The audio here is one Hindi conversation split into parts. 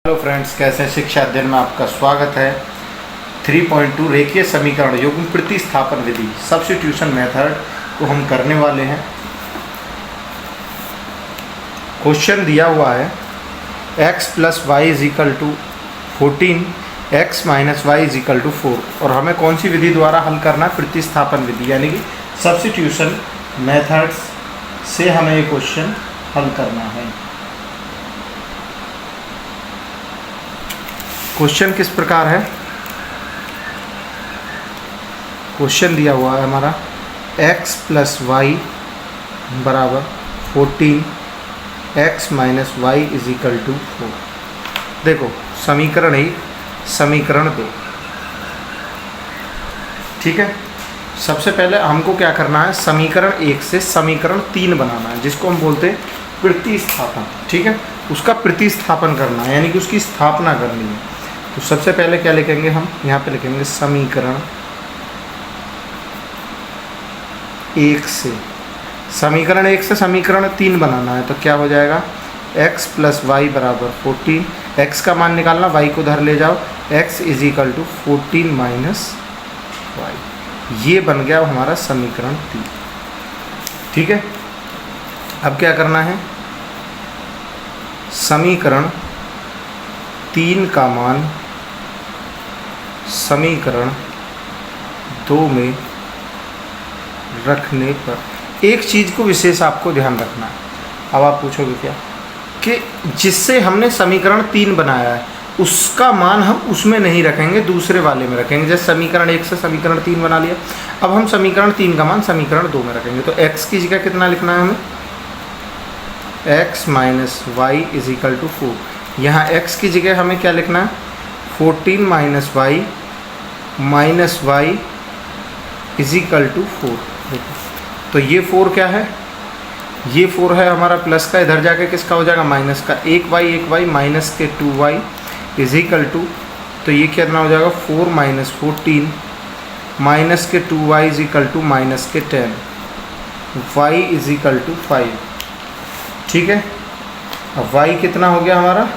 हेलो फ्रेंड्स, कैसे हैं? शिक्षा अध्ययन में आपका स्वागत है। 3.2 रेखीय समीकरण युग्म प्रतिस्थापन विधि सब्स्टिट्यूशन मेथड को हम करने वाले हैं। क्वेश्चन दिया हुआ है x + y = 14, x - y = 4 और हमें कौन सी विधि द्वारा हल करना है? प्रतिस्थापन विधि यानी कि सब्स्टिट्यूशन मेथड्स से हमें ये क्वेश्चन हल करना है। क्वेश्चन किस प्रकार है? क्वेश्चन दिया हुआ है हमारा x + y = 14, x - y = 4। देखो, समीकरण 1, समीकरण 2। ठीक है, सबसे पहले हमको क्या करना है? समीकरण 1 से समीकरण 3 बनाना है, जिसको हम बोलते हैं प्रतिस्थापन। ठीक है, उसका प्रतिस्थापन करना है यानी कि उसकी स्थापना करनी है। तो सबसे पहले क्या लिखेंगे हम? यहाँ पे लिखेंगे समीकरण 1 से समीकरण 1 से समीकरण 3 बनाना है। तो क्या हो जाएगा? x + y = 14, x का मान निकालना, y को उधर ले जाओ, x = 14 - y। ये बन गया हमारा समीकरण 3। ठीक है, अब क्या करना है? समीकरण 3 का मान समीकरण 2 में रखने पर एक चीज़ को विशेष आपको ध्यान रखना है। अब आप पूछोगे क्या कि जिससे हमने समीकरण 3 बनाया है उसका मान हम उसमें नहीं रखेंगे, दूसरे वाले में रखेंगे। जैसे समीकरण 1 से समीकरण 3 बना लिया, अब हम समीकरण 3 का मान समीकरण 2 में रखेंगे। तो x की जगह कितना लिखना है हमें? x - y = 4। यहाँ x की जगह हमें क्या लिखना है? 14 - y - y = 4। देखो, तो ये 4 क्या है? ये 4 है हमारा प्लस का, इधर जाके किसका हो जाएगा? माइनस का। 1y माइनस के 2y = तो ये कितना हो जाएगा? 4 - 14 माइनस के 2y = माइनस के 10, y = 5। ठीक है, अब y कितना हो गया हमारा?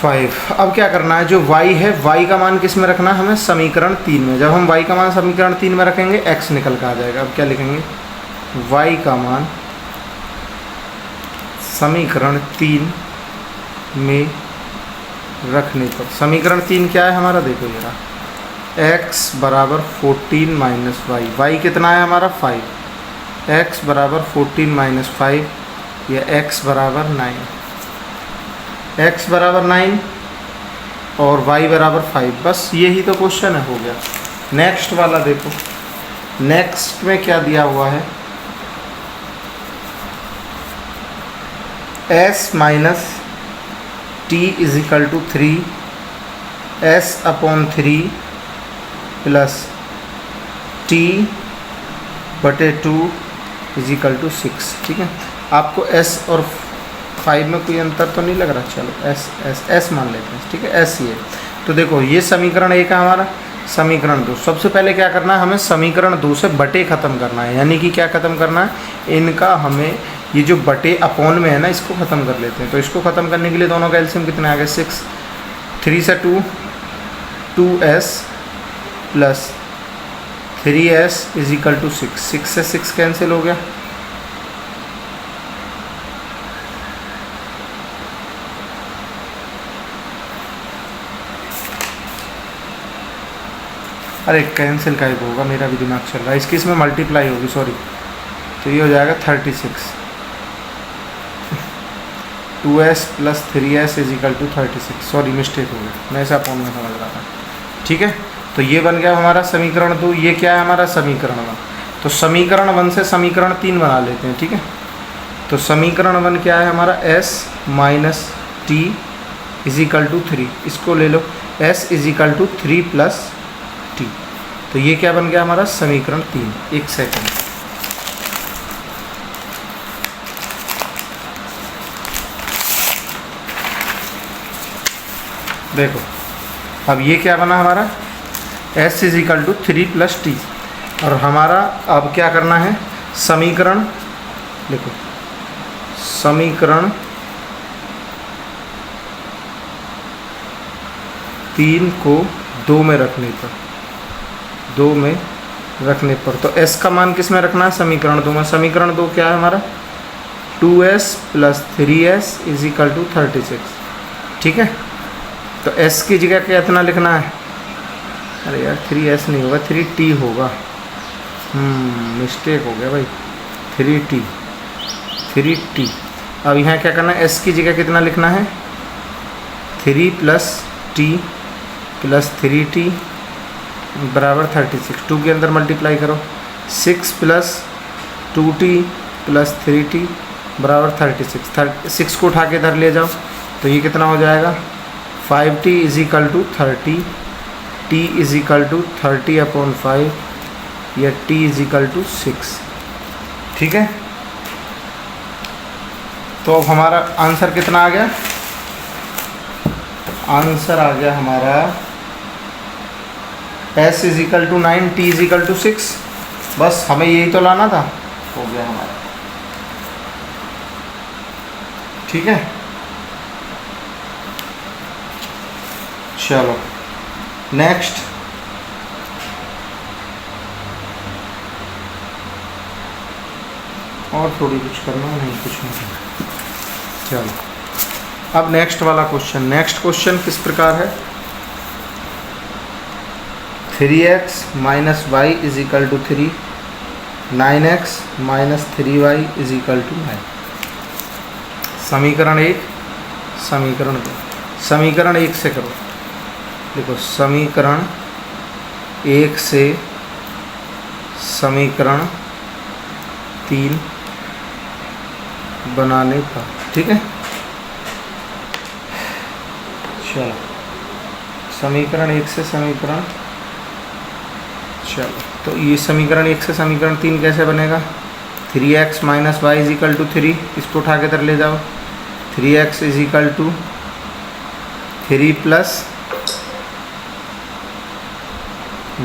5। अब क्या करना है? जो y है, y का मान किस में रखना है हमें? समीकरण 3 में। जब हम y का मान समीकरण 3 में रखेंगे x निकल कर आ जाएगा। अब क्या लिखेंगे? y का मान समीकरण 3 में रखने पर, समीकरण 3 क्या है हमारा? देखो जरा, x = 14 - y, y कितना है हमारा? 5, x = 14 - 5 या x = 9, x = 9 और y = 5। बस यही तो क्वेश्चन है, हो गया। नेक्स्ट वाला देखो, नेक्स्ट में क्या दिया हुआ है? s - t = 3, s/3 + t/2 = 6। ठीक है, आपको s और 5 में कोई अंतर तो नहीं लग रहा? चलो s मान लेते हैं। ठीक है, s ये। तो देखो, ये समीकरण 1 है हमारा। समीकरण 2, सबसे पहले क्या करना है हमें? समीकरण 2 से बटे ख़त्म करना है। यानी कि क्या ख़त्म करना है? इनका हमें ये जो बटे अपॉन में है ना, इसको ख़त्म कर लेते हैं। तो इसको ख़त्म करने के लिए दोनों का एलसीएम कितने आ गए? 6। 3 से 2, 2s + 3s = 6। 6 से 6 कैंसिल हो गया। अरे कैंसिल का ही होगा, मेरा भी दिमाग चल रहा है। इसकी इसमें मल्टीप्लाई होगी, सॉरी। तो ये हो जाएगा 36। 2s + 3s = 36। सॉरी, मिस्टेक हो गई, मैं ऐसा अपॉन में समझ रहा था। ठीक है, तो ये बन गया हमारा समीकरण 2। ये क्या है हमारा? समीकरण 1। तो समीकरण 1 से समीकरण 3 बना लेते हैं। ठीक है, तो समीकरण 1 क्या है हमारा? s - t = 3। इसको ले लो, s = 3 + t। तो ये क्या बन गया हमारा? समीकरण 3। एक सेकंड, देखो, अब ये क्या बना हमारा? s = 3 + t। और हमारा अब क्या करना है? समीकरण, देखो, समीकरण 3 को 2 में रखने पर, 2 में रखने पर, तो s का मान किस में रखना है? समीकरण 2 में। समीकरण 2 क्या है हमारा? 2s + 3s = 36। ठीक है, तो s की जगह कितना लिखना है? अरे यार 3s नहीं होगा, 3t होगा। मिस्टेक हो गया भाई, 3t। अब यहाँ क्या करना है? s की जगह कितना लिखना है? 3 + t + 3t बराबर 36। 2 के अंदर मल्टीप्लाई करो, 6 + 2t + 3t बराबर 36। 6 को उठा के इधर ले जाओ तो ये कितना हो जाएगा? 5t = 30, t = 30/5 या t = 6। ठीक है, तो अब हमारा आंसर कितना आ गया? आंसर आ गया हमारा s = 9, t = 6। बस हमें यही तो लाना था, हो गया हमारा। ठीक है, चलो नेक्स्ट। और थोड़ी कुछ करना नहीं, कुछ नहीं करना। चलो अब नेक्स्ट वाला क्वेश्चन। नेक्स्ट क्वेश्चन किस प्रकार है? 3x - y = 3, 9x - 3y = 9। समीकरण 1, समीकरण 2। समीकरण 1 से करो। देखो समीकरण 1 से समीकरण 3 बनाने पर। ठीक है, चलो समीकरण 1 से समीकरण, चलो तो ये समीकरण 1 से समीकरण 3 कैसे बनेगा? 3x - y = 3, इसको उठा के इधर ले जाओ। 3x = 3 +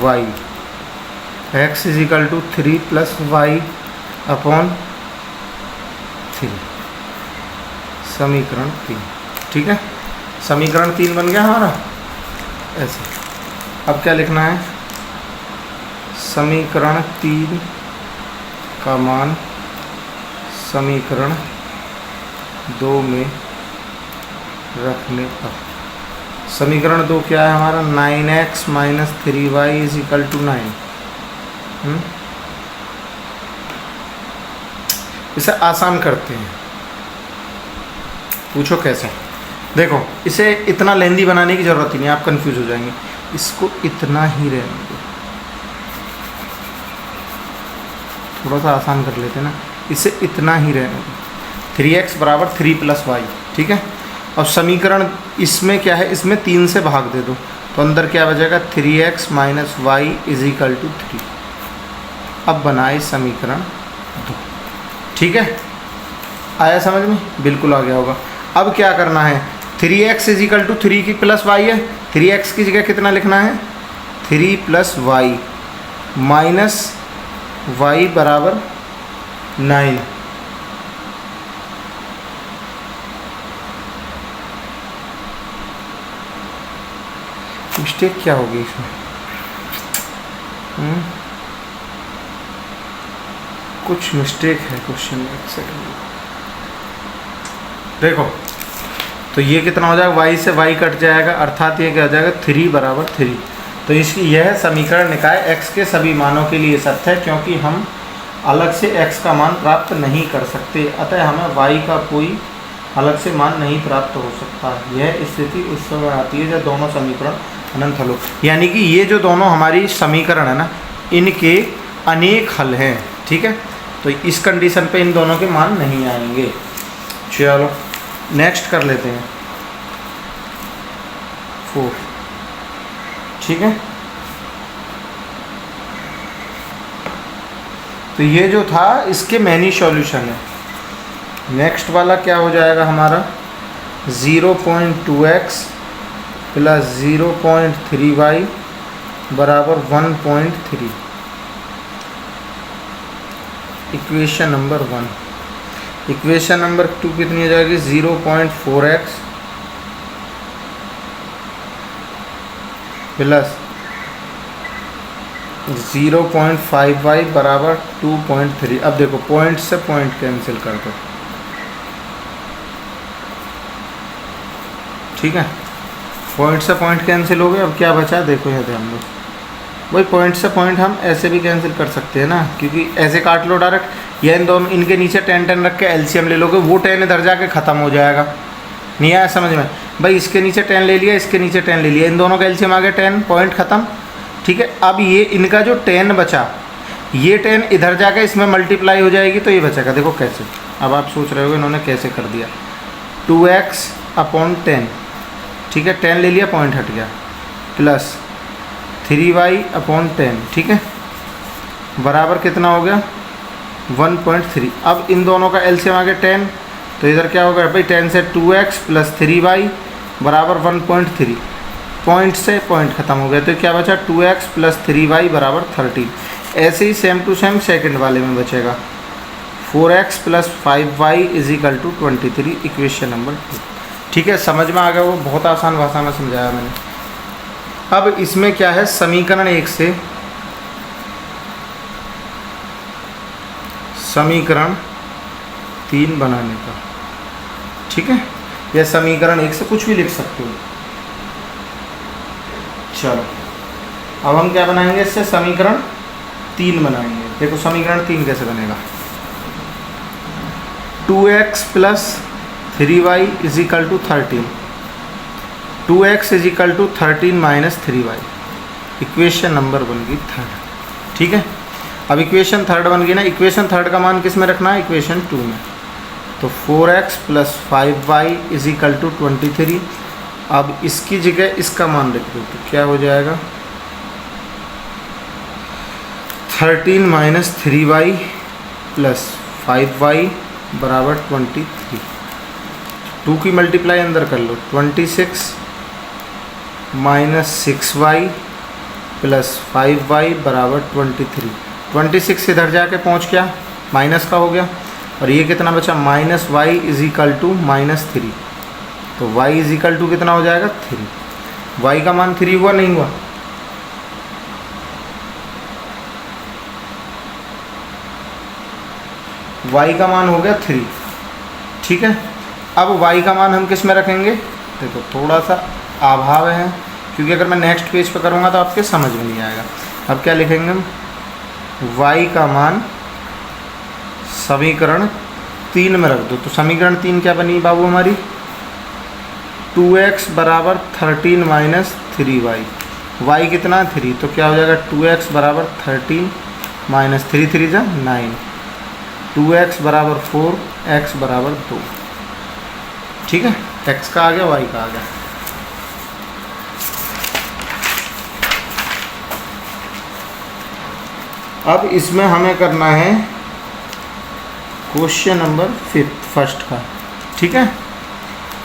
y, x = 3 + y/3, समीकरण 3। ठीक है, समीकरण 3 बन गया हमारा ऐसे। अब क्या लिखना है? समीकरण 3 का मान समीकरण 2 में रखने पर। समीकरण 2 क्या है हमारा? 9x - 3y = 9। इसे आसान करते हैं, पूछो कैसे? देखो इसे इतना लेंदी बनाने की ज़रूरत ही नहीं, आप कंफ्यूज हो जाएंगे। इसको इतना ही रहने दो, थोड़ा सा आसान कर लेते हैं ना, इसे इतना ही रहने दो। 3x = 3 + y। ठीक है, और समीकरण इसमें क्या है? इसमें 3 से भाग दे दो तो अंदर क्या बचेगा? 3x - y = 3। अब बनाए समीकरण 2। ठीक है, आया समझ में? बिल्कुल आ गया होगा। अब क्या करना है? 3x = 3 की + y है, 3x की जगह कितना लिखना है? 3 + y - y बराबर 9। मिस्टेक क्या होगी इसमें? कुछ मिस्टेक है क्वेश्चन में। एक सेकंड देखो, तो ये कितना हो जाएगा? y से y कट जाएगा, अर्थात ये क्या हो जाएगा? 3 = 3। तो इसकी यह समीकरण निकाय x के सभी मानों के लिए सत्य है, क्योंकि हम अलग से x का मान प्राप्त नहीं कर सकते, अतः हमें y का कोई अलग से मान नहीं प्राप्त हो सकता। यह स्थिति उस समय आती है जब दोनों समीकरण अनंत हल हो, यानी कि ये जो दोनों हमारी समीकरण है ना, इनके अनेक हल हैं। ठीक है, तो इस कंडीशन पे इन दोनों के मान नहीं आएंगे। चलो नेक्स्ट कर लेते हैं 4। ठीक है, तो ये जो था इसके मैनी सॉल्यूशन है। नेक्स्ट वाला क्या हो जाएगा हमारा? 0.2x + 0.3y बराबर 1.3। Equation number 1। इक्वेशन नंबर 2 कितनी हो जाएगी? 0.4x प्लस 0.5y बराबर 2.3। अब देखो पॉइंट से पॉइंट कैंसिल कर दो, ठीक है, पॉइंट से पॉइंट कैंसिल हो गया। अब क्या बचा देखो, यहाँ ध्यान दो, वही पॉइंट से पॉइंट हम ऐसे भी कैंसिल कर सकते हैं ना, क्योंकि ऐसे काट लो डायरेक्ट, या इन दोनों इनके नीचे 10 रख के एलसीएम ले लोगे, वो 10 इधर जाके ख़त्म हो जाएगा। नहीं आया समझ में भाई, इसके नीचे 10 ले लिया, इसके नीचे 10 ले लिया, इन दोनों का एलसीएम आ गया 10, पॉइंट ख़त्म, ठीक है। अब ये इनका जो 10 बचा, ये 10 इधर जाकर इसमें मल्टीप्लाई हो जाएगी, तो ये बचेगा। देखो कैसे, अब आप सोच रहे हो इन्होंने कैसे कर दिया, 2x/10, ठीक है, 10 ले लिया, पॉइंट हट गया, प्लस 3y/10, ठीक है, बराबर कितना हो गया 1.3। अब इन दोनों का एलसीएम आ गया 10, तो इधर क्या होगा भाई, 10 से 2x प्लस 3y बराबर 1.3, पॉइंट से पॉइंट ख़त्म हो गया, तो क्या बचा 2x प्लस 3y बराबर 13। ऐसे ही सेम टू सेम सेकंड वाले में बचेगा 4x plus 5y is equal to 23, equation number 2, ठीक है। समझ में आ गया, वो बहुत आसान भाषा में समझाया मैंने। अब इसमें क्या है, समीकरण 1 से समीकरण 3 बनाने का, ठीक है, या समीकरण 1 से कुछ भी लिख सकते हो। चलो अब हम क्या बनाएंगे, इससे समीकरण 3 बनाएंगे। देखो समीकरण 3 कैसे बनेगा, 2x plus 3y is equal to 13, 2x is equal to 13 minus 3y, equation number बन गई 3, ठीक है। अब इक्वेशन 3 बन गई ना, इक्वेशन 3 का मान किस में रखना है, इक्वेशन 2 में, तो 4x plus 5y is equal to 23। अब इसकी जगह इसका मान लिख दो, तो क्या हो जाएगा 13 माइनस 3y प्लस 5y बराबर 23। 2 की मल्टीप्लाई अंदर कर लो, 26 माइनस 6y प्लस 5y बराबर 23। 26 इधर जाके पहुंच गया, माइनस का हो गया, और ये कितना बचा minus y is equal to -3, तो y इज इक्वल टू कितना हो जाएगा 3। y का मान 3 हुआ, नहीं हुआ, y का मान हो गया 3, ठीक है। अब y का मान हम किस में रखेंगे, देखो थोड़ा सा अभाव है, क्योंकि अगर मैं नेक्स्ट पेज पर करूँगा तो आपके समझ में नहीं आएगा। अब क्या लिखेंगे हम, y का मान समीकरण 3 में रख दो, तो समीकरण 3 क्या बनी बाबू हमारी, 2x बराबर 13 माइनस 3y, y कितना 3, तो क्या हो जाएगा 2x बराबर 13 माइनस 3 3 जा 9, 2x बराबर 4, x बराबर 2, ठीक है। x का आ गया, y का आ गया। अब इसमें हमें करना है क्वेश्चन नंबर 5 का, ठीक है।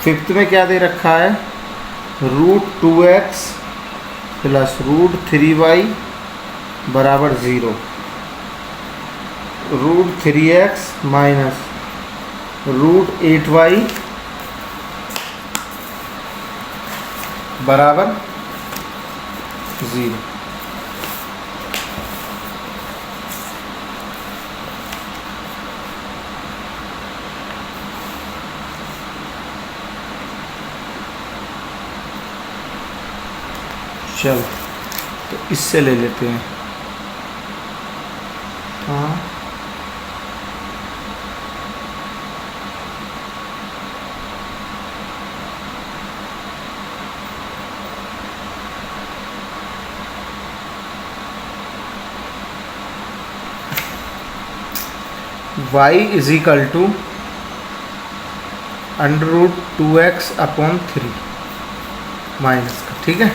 5 में क्या दे रखा है, √2x प्लस √3y बराबर 0, √3x माइनस √8y बराबर 0। चलो तो इससे ले लेते हैं, हाँ y is equal to √2x/3 minus का, ठीक है।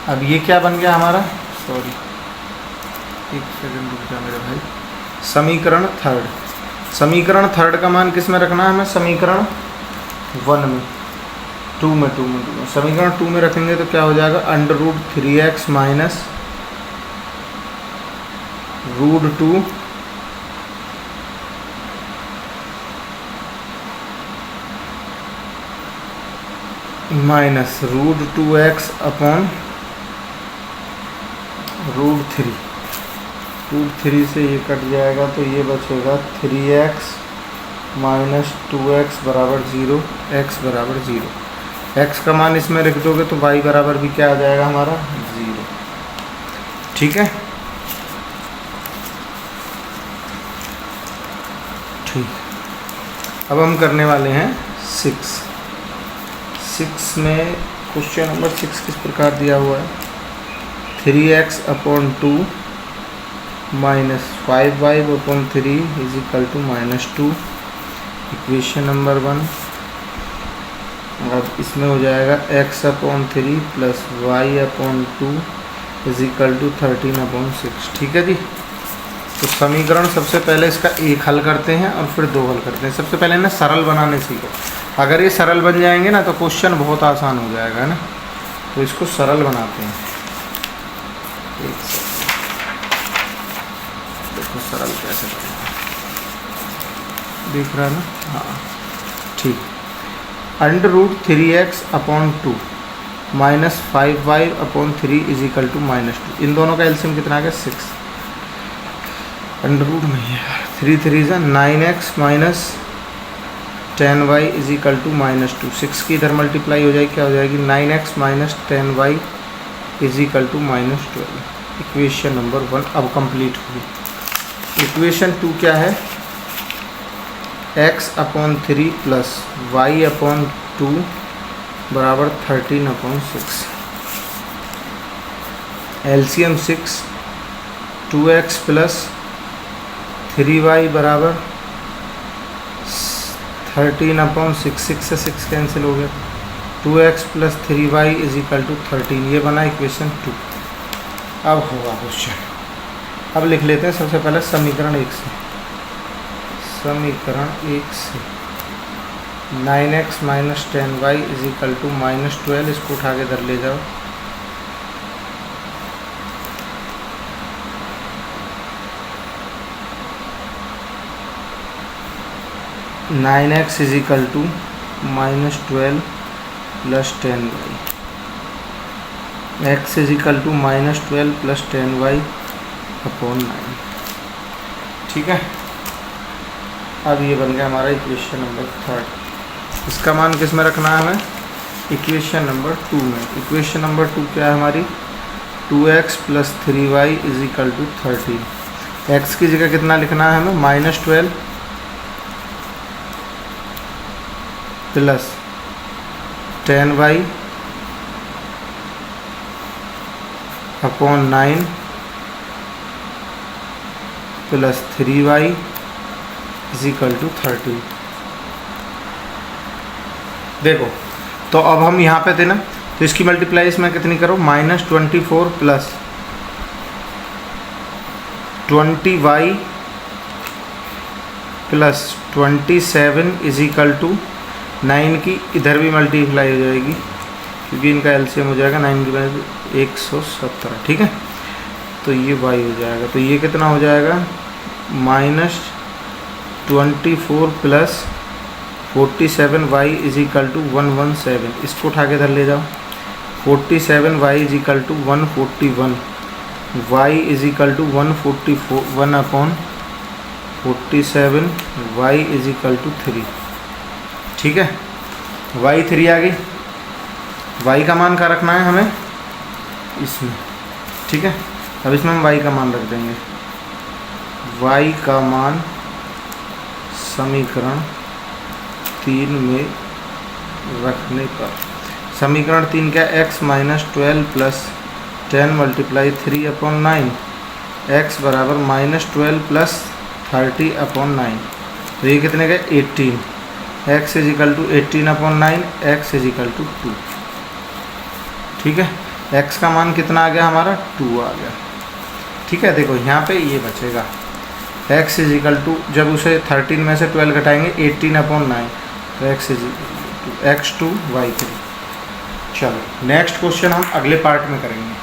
अब ये क्या बन गया हमारा, सॉरी एक सेकंड रुक जा मेरे भाई, समीकरण 3। समीकरण 3 का मान किस में रखना है हमें, समीकरण 1 में, 2 में, समीकरण 2 में रखेंगे तो क्या हो जाएगा, √3x माइनस √2 माइनस √2x/3 √3, √3 से ये कट जाएगा तो ये बचेगा 3x माइनस 2x बराबर 0, x बराबर 0। x का मान इसमें रख दोगे तो y बराबर भी क्या आ जाएगा हमारा 0। ठीक है, ठीक। अब हम करने वाले हैं 6 में क्वेश्चन नंबर 6 किस प्रकार दिया हुआ है, 3x/2 minus 5y/3 is equal to -2, equation number 1। अब इसमें हो जाएगा x/3 plus y/2 is equal to 13/6। ठीक है जी। तो समीकरण सबसे पहले इसका एक हल करते हैं और फिर दो हल करते हैं। सबसे पहले ना सरल बनाने सीखो। अगर ये सरल बन जाएंगे ना तो क्वेश्चन बहुत आसान हो जाएगा, है ना। तो इसको सरल बनाते हैं। एक सेकंड, देखो सरल कैसे करेंगे, दिख रहा है ना। हाँ ठीक। √3x/2 minus 5y/3 is equal to -2। इन दोनों का एलसीएम कितना आ गया 6। अंडर रूट नहीं है, 3 3 9x minus 10y is equal to -2। 6 की इधर मल्टीप्लाई हो जाएगी, क्या हो जाएगी 9x minus 10y is equal to -12। Equation number 1 अब कंप्लीट हुई। इक्वेशन 2 क्या है, x/3 प्लस y/2 बराबर 13/6। एलसीएम 6, 2x प्लस 3y बराबर 13/6। 6 से 6 कैंसिल हो गया, 2x plus 3y is equal to 13। ये बना इक्वेशन 2। अब होगा क्वेश्चन। अब लिख लेते हैं सबसे पहले समीकरण 1 से। समीकरण 1 से 9x minus 10y is equal to -12। इसको उठा के इधर ले जाओ। (9x is equal to -12 plus 10y, x is equal to -12 plus 10y/9। ठीक है। अब ये बन गया हमारा इक्वेशन नंबर 3। इसका मान किस में रखना है हमें, इक्वेशन नंबर 2 में। इक्वेशन नंबर 2 क्या है हमारी, 2x plus 3y is equal to 13। x की जगह कितना लिखना है हमें, -12 plus 10y/9 plus 3y is equal to 13। देखो तो अब हम यहाँ पे थे ना, तो इसकी मल्टीप्लाई इसमें कितनी करो, -24 plus 20y plus 27 is equal to 9 की इधर भी मल्टीप्लाई हो जाएगी क्योंकि इनका एलसीएम हो जाएगा 9 की वजह 117। ठीक है। तो ये y हो जाएगा, तो ये कितना हो जाएगा -24 plus 47y is equal to 117। इसको उठा के इधर ले जाओ। 47y is equal to 141, y is equal to 1/47, y is equal to 3। ठीक है। y 3 आ गई। y का मान क्या रखना है हमें, इसमें। ठीक है। अब इसमें हम y का मान रख देंगे। y का मान समीकरण 3 में रखने पर, समीकरण 3 क्या, x minus 12 plus 10 multiply 3/9, x बराबर -12 प्लस 30/9। तो ये कितने का 18। x is equal to 18/9, x is equal to 2। ठीक है। x का मान कितना आ गया हमारा 2 आ गया। ठीक है। देखो यहाँ पे ये बचेगा x इज इक्वल टू, जब उसे 13 में से 12 घटाएंगे 18/9, तो x is equal to x2 y3। चलो नेक्स्ट क्वेश्चन हम अगले पार्ट में करेंगे।